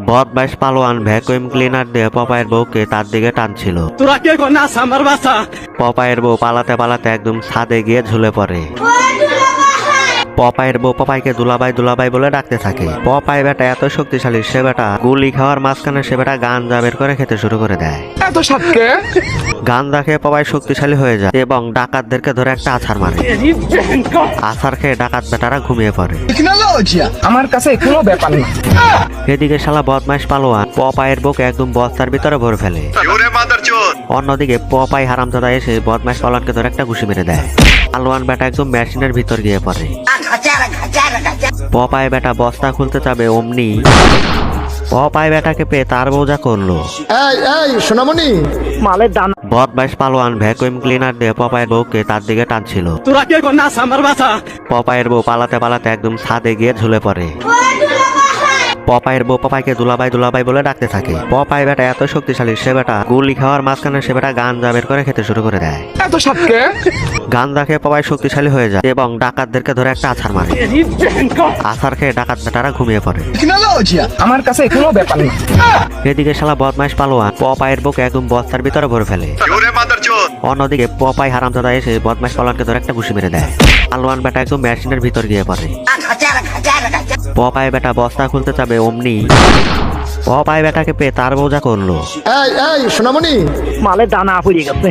বদমাইশ পালোয়ান vacuum cleaner দিয়ে পপায়ের বউকে তার দিকে টানছিল। তোরা কে নাচ আমার বাসা। পপায়ের বউ পালাতে পালাতে একদম ছাদে গিয়ে ঝুলে পড়ে। পপায়ের বউ পপাইকে দুলাবাই দুলাবাই বলে ডাকতে থাকে। পপাই বেটা এত শক্তিশালী, সে বেটা গুলি খাওয়ার মাঝখানে সে বেটা গাঞ্জা বের করে খেতে শুরু করে দেয়। এত সাতকে গাঞ্জা খেয়ে পপাই শক্তিশালী হয়ে যায় এবং ডাকাতদেরকে ধরে একটা আছাড় মারে। আছাড় খেয়ে ডাকাত বেটারা ঘুমিয়ে পড়ে। আমার কাছে কোনো ব্যাপার না। এদিকে শালা বদমাইশ পালোয়ান পপাইয়ের বউকে একদম বস্তার ভিতরে ভরে ফেলে। অন্যদিকে পপাই হারামজাদা এসে বদমাইশ পালোয়ানকে ধরে একটা ঘুষি মেরে দেয়। পালোয়ান বেটা একদম মেশিনের ভিতর গিয়ে পড়ে। পপাই বেটা বস্তা খুলতে যাবে অমনি পপাই বেটাকে পেয়ে তার বউ যা করলো। এই সোনামণি, মালের দানা বদমাইশ পালোয়ান ভ্যাকুয়াম ক্লিনার দিয়ে পপাইয়ের বউকে তার দিকে টানছিল। তোরা কে নাচ আমার বাসা। পপাইয়ের বউ পালাতে পালাতে একদম ছাদে গিয়ে ঝুলে পড়ে। পপাইয়ের বউ পপাইকে দুলাবাই দুলাবাই বলে ডাকতে থাকে। পপাই বেটা এত শক্তিশালী, সে বেটা গুলি খাওয়ার মাঝখানে সে বেটা গাঞ্জা বের করে খেতে শুরু করে দেয়। এত সাতকে গাঞ্জা খেয়ে পপাই শক্তিশালী হয়ে যায় এবং ডাকাতদেরকে ধরে একটা আছাড় মারে। আছাড় খেয়ে ডাকাত বেটারা ঘুমিয়ে পড়ে। আমার কাছে কোনো ব্যাপার না। এদিকে শালা বদমাইশ পালোয়ান পপাইয়ের বউকে একদম বস্তার ভিতরে ভরে ফেলে। অন্যদিকে পপাই হারামজাদা এসে বদমাইশ পালোয়ানকে ধরে একটা ঘুষি মেরে দেয়। পালোয়ান বেটা একদম মেশিনের ভিতর গিয়ে পড়ে। পপাই বেটা বস্তা খুলতে যাবে অমনি পপাই বেটাকে পেয়ে তার বউ যা করলো। এই সোনামণি, মালের দানা পড়ে গেছে।